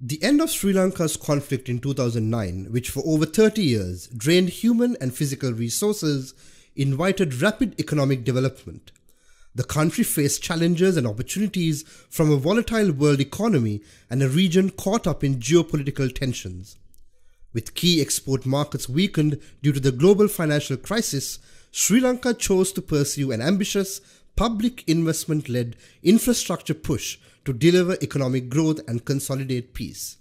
The end of Sri Lanka's conflict in 2009, which for over 30 years drained human and physical resources, invited rapid economic development. The country faced challenges and opportunities from a volatile world economy and a region caught up in geopolitical tensions. With key export markets weakened due to the global financial crisis, Sri Lanka chose to pursue an ambitious, public investment-led infrastructure push to deliver economic growth and consolidate peace.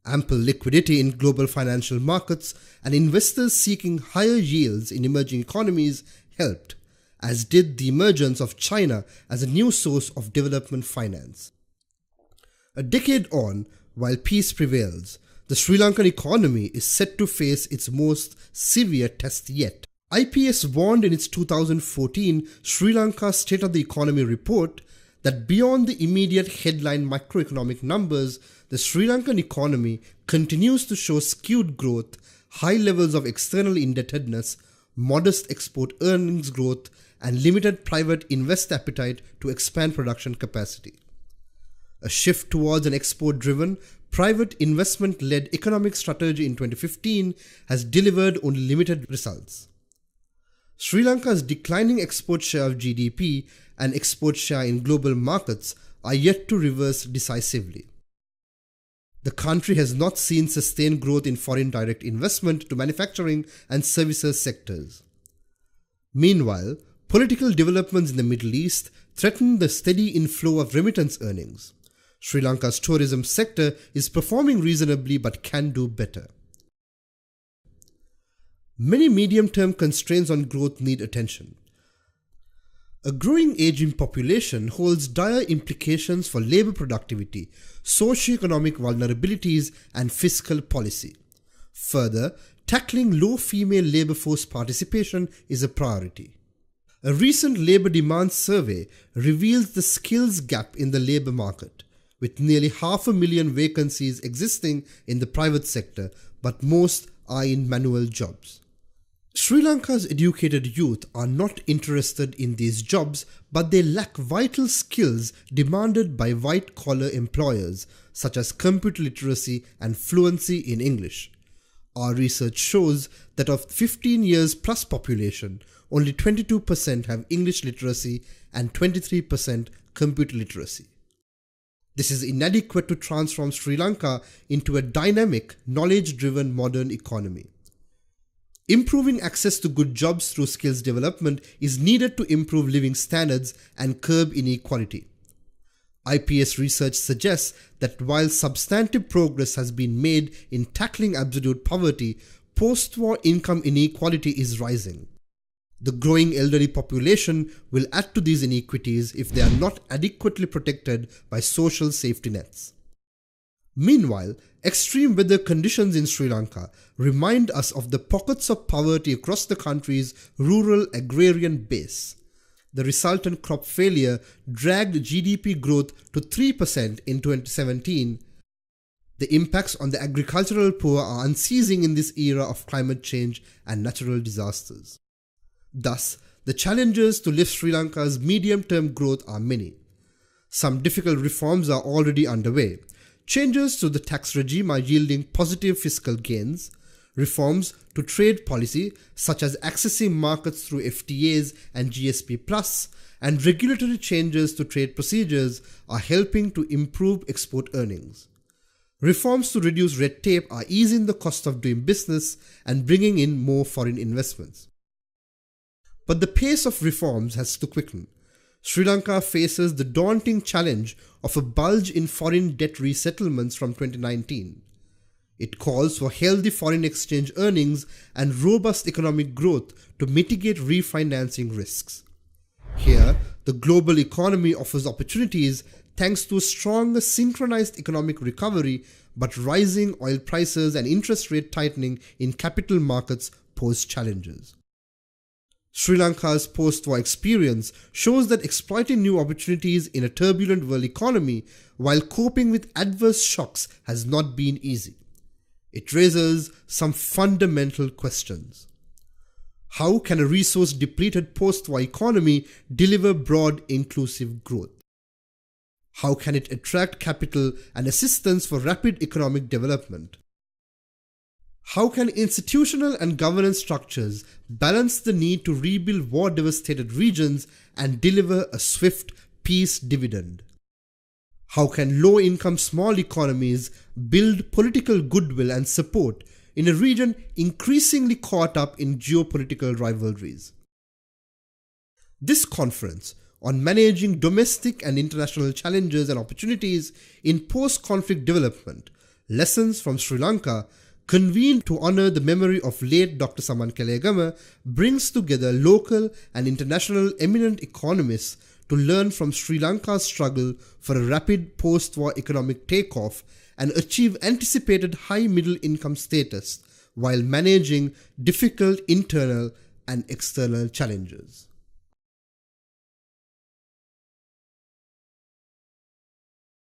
Ample liquidity in global financial markets and investors seeking higher yields in emerging economies helped, as did the emergence of China as a new source of development finance. A decade on, while peace prevails, the Sri Lankan economy is set to face its most severe test yet. IPS warned in its 2014 Sri Lanka State of the Economy report that beyond the immediate headline macroeconomic numbers, the Sri Lankan economy continues to show skewed growth, high levels of external indebtedness, modest export earnings growth, and limited private investor appetite to expand production capacity. A shift towards an export-driven, private investment-led economic strategy in 2015 has delivered only limited results. Sri Lanka's declining export share of GDP and export share in global markets are yet to reverse decisively. The country has not seen sustained growth in foreign direct investment to manufacturing and services sectors. Meanwhile, political developments in the Middle East threaten the steady inflow of remittance earnings. Sri Lanka's tourism sector is performing reasonably but can do better. Many medium-term constraints on growth need attention. A growing aging population holds dire implications for labour productivity, socio-economic vulnerabilities, and fiscal policy. Further, tackling low female labour force participation is a priority. A recent labour demand survey reveals the skills gap in the labour market, with nearly 500,000 vacancies existing in the private sector, but most are in manual jobs. Sri Lanka's educated youth are not interested in these jobs, but they lack vital skills demanded by white-collar employers, such as computer literacy and fluency in English. Our research shows that of 15 years plus population, only 22% have English literacy and 23% computer literacy. This is inadequate to transform Sri Lanka into a dynamic, knowledge-driven modern economy. Improving access to good jobs through skills development is needed to improve living standards and curb inequality. IPS research suggests that while substantive progress has been made in tackling absolute poverty, post-war income inequality is rising. The growing elderly population will add to these inequities if they are not adequately protected by social safety nets. Meanwhile, extreme weather conditions in Sri Lanka remind us of the pockets of poverty across the country's rural agrarian base. The resultant crop failure dragged GDP growth to 3% in 2017. The impacts on the agricultural poor are unceasing in this era of climate change and natural disasters. Thus, the challenges to lift Sri Lanka's medium-term growth are many. Some difficult reforms are already underway. Changes to the tax regime are yielding positive fiscal gains. Reforms to trade policy, such as accessing markets through FTAs and GSP+, and regulatory changes to trade procedures are helping to improve export earnings. Reforms to reduce red tape are easing the cost of doing business and bringing in more foreign investments. But the pace of reforms has to quicken. Sri Lanka faces the daunting challenge of a bulge in foreign debt resettlements from 2019. It calls for healthy foreign exchange earnings and robust economic growth to mitigate refinancing risks. Here, the global economy offers opportunities thanks to a strong synchronized economic recovery, but rising oil prices and interest rate tightening in capital markets pose challenges. Sri Lanka's post-war experience shows that exploiting new opportunities in a turbulent world economy while coping with adverse shocks has not been easy. It raises some fundamental questions. How can a resource-depleted post-war economy deliver broad, inclusive growth? How can it attract capital and assistance for rapid economic development? How can institutional and governance structures balance the need to rebuild war-devastated regions and deliver a swift peace dividend? How can low-income small economies build political goodwill and support in a region increasingly caught up in geopolitical rivalries? This conference on managing domestic and international challenges and opportunities in post-conflict development, lessons from Sri Lanka, convened to honor the memory of late Dr. Saman Kelegama, brings together local and international eminent economists to learn from Sri Lanka's struggle for a rapid post-war economic takeoff and achieve anticipated high middle income status while managing difficult internal and external challenges.